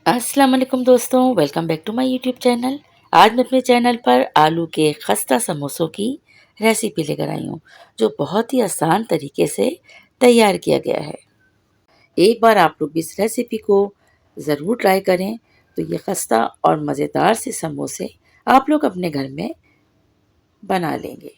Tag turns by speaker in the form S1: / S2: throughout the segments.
S1: अस्सलाम वालेकुम दोस्तों, welcome back to my YouTube channel. आज मैं अपने चैनल पर आलू के खस्ता समोसों की रेसिपी लेकर आई हूँ, जो बहुत ही आसान तरीके से तैयार किया गया है। एक बार आप लोग भी इस रेसिपी को ज़रूर ट्राई करें, तो ये खस्ता और मज़ेदार से समोसे आप लोग अपने घर में बना लेंगे।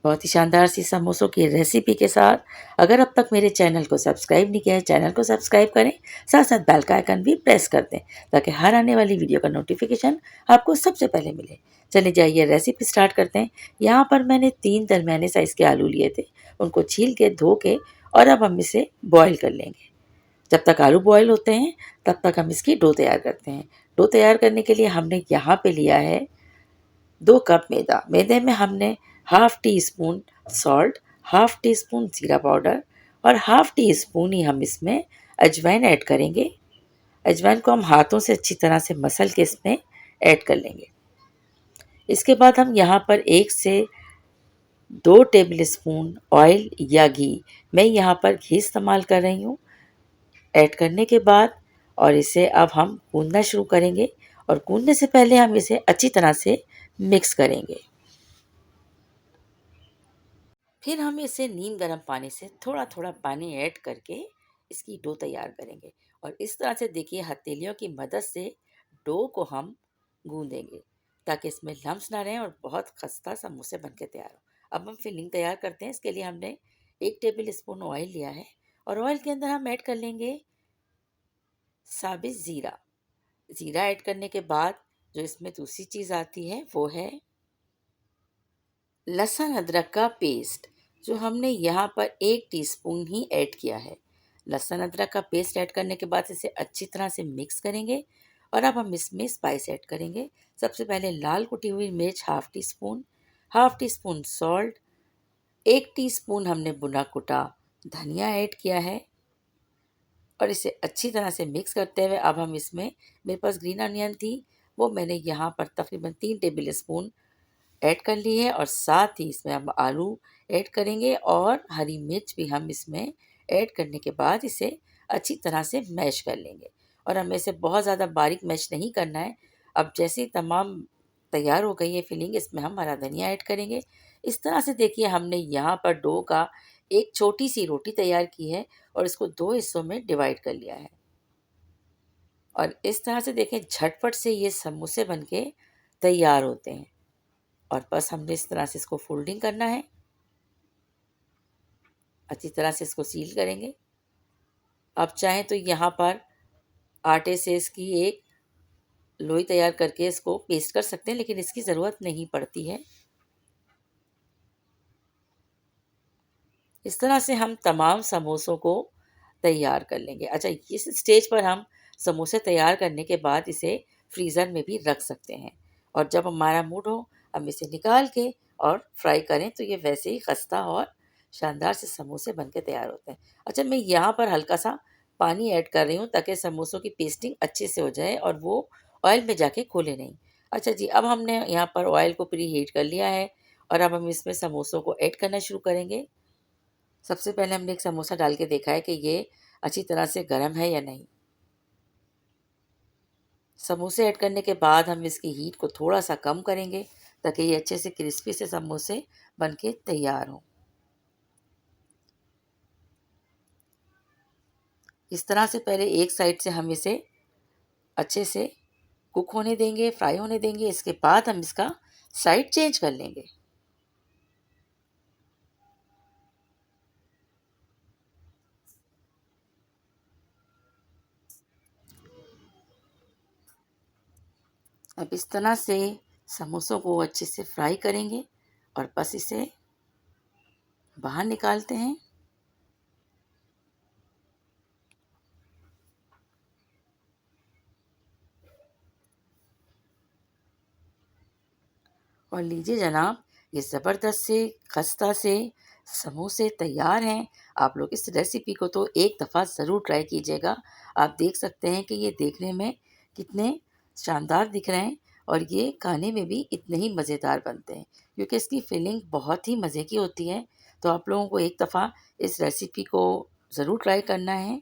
S1: बहुत ही शानदार सी समोसों की रेसिपी के साथ अगर अब तक मेरे चैनल को सब्सक्राइब नहीं किया है, चैनल को सब्सक्राइब करें, साथ साथ बेल का आइकन भी प्रेस कर दें ताकि हर आने वाली वीडियो का नोटिफिकेशन आपको सबसे पहले मिले। चलिए जाइए रेसिपी स्टार्ट करते हैं। यहाँ पर मैंने 3 दरमियाने साइज़ के आलू लिए थे, उनको छील के धो के और अब हम इसे बॉयल कर लेंगे। जब तक आलू बॉयल होते हैं तब तक हम इसकी डो तैयार करते हैं। डो तैयार करने के लिए हमने यहाँ पे लिया है 2 कप मैदा। मैदे में हमने half tea spoon salt, half tea spoon ज़ीरा पाउडर और हाफ टी स्पून ही हम इसमें अजवाइन ऐड करेंगे। अजवाइन को हम हाथों से अच्छी तरह से मसल के इसमें ऐड कर लेंगे। इसके बाद हम यहाँ पर 1 से 2 टेबल स्पून ऑयल या घी, मैं यहाँ पर घी इस्तेमाल कर रही हूँ, ऐड करने के बाद और इसे अब हम गूंदना शुरू करेंगे और गूंदने से पहले हम इसे अच्छी तरह से मिक्स करेंगे। फिर हम इसे नीम गर्म पानी से थोड़ा थोड़ा पानी ऐड करके इसकी डो तैयार करेंगे और इस तरह से देखिए हथेलियों की मदद से डो को हम गूंदेंगे ताकि इसमें लम्स ना रहें और बहुत खस्ता समोसे बन के तैयार हो। अब हम फिलिंग तैयार करते हैं। इसके लिए हमने 1 टेबल स्पून ऑयल लिया है और ऑयल के अंदर हम ऐड कर लेंगे साबित ज़ीरा। ज़ीरा ऐड करने के बाद जो इसमें दूसरी चीज़ आती है वो है लहसुन अदरक का पेस्ट, जो हमने यहाँ पर 1 टीस्पून ही ऐड किया है। लहसुन अदरक का पेस्ट ऐड करने के बाद इसे अच्छी तरह से मिक्स करेंगे और अब हम इसमें स्पाइस ऐड करेंगे। सबसे पहले लाल कुटी हुई मिर्च half tea spoon salt, 1 teaspoon हमने भुना कुटा धनिया ऐड किया है और इसे अच्छी तरह से मिक्स करते हुए अब हम इसमें, मेरे पास ग्रीन अनियन थी, वो मैंने यहाँ पर तकरीबन 3 टेबल स्पून ऐड कर ली है और साथ ही इसमें हम आलू ऐड करेंगे और हरी मिर्च भी हम इसमें ऐड करने के बाद इसे अच्छी तरह से मैश कर लेंगे और हमें इसे बहुत ज़्यादा बारीक मैश नहीं करना है। अब जैसे ही तमाम तैयार हो गई है फिलिंग, इसमें हम हरा धनिया ऐड करेंगे। इस तरह से देखिए हमने यहाँ पर डो का एक छोटी सी रोटी तैयार की है और इसको 2 हिस्सों में डिवाइड कर लिया है और इस तरह से देखें झटपट से ये समोसे बनके तैयार होते हैं और बस हमने इस तरह से इसको फोल्डिंग करना है, अच्छी तरह से इसको सील करेंगे। आप चाहें तो यहाँ पर आटे से इसकी एक लोई तैयार करके इसको पेस्ट कर सकते हैं, लेकिन इसकी ज़रूरत नहीं पड़ती है। इस तरह से हम तमाम समोसों को तैयार कर लेंगे। अच्छा, इस स्टेज पर हम समोसे तैयार करने के बाद इसे फ्रीज़र में भी रख सकते हैं और जब हमारा मूड हो हम इसे निकाल के और फ्राई करें तो ये वैसे ही खस्ता और शानदार से समोसे बन के तैयार होते हैं। अच्छा, मैं यहाँ पर हल्का सा पानी ऐड कर रही हूँ ताकि समोसों की पेस्टिंग अच्छे से हो जाए और वो ऑयल में जाके खोले नहीं। अच्छा जी, अब हमने यहाँ पर ऑयल को प्री हीट कर लिया है और अब हम इसमें समोसों को ऐड करना शुरू करेंगे। सबसे पहले हमने एक समोसा डाल के देखा है कि ये अच्छी तरह से गर्म है या नहीं। समोसे ऐड करने के बाद हम इसकी हीट को थोड़ा सा कम करेंगे ताकि ये अच्छे से क्रिस्पी से समोसे बन के तैयार हों। इस तरह से पहले एक साइड से हम इसे अच्छे से कुक होने देंगे, फ्राई होने देंगे। इसके बाद हम इसका साइड चेंज कर लेंगे। अब इस तरह से समोसों को अच्छे से फ्राई करेंगे और बस इसे बाहर निकालते हैं। और लीजिए जनाब, ये ज़बरदस्त से खस्ता से समोसे तैयार हैं। आप लोग इस रेसिपी को तो एक दफ़ा ज़रूर ट्राई कीजिएगा। आप देख सकते हैं कि ये देखने में कितने शानदार दिख रहे हैं और ये खाने में भी इतने ही मज़ेदार बनते हैं क्योंकि इसकी फिलिंग बहुत ही मज़े की होती है। तो आप लोगों को एक दफ़ा इस रेसिपी को ज़रूर ट्राई करना है।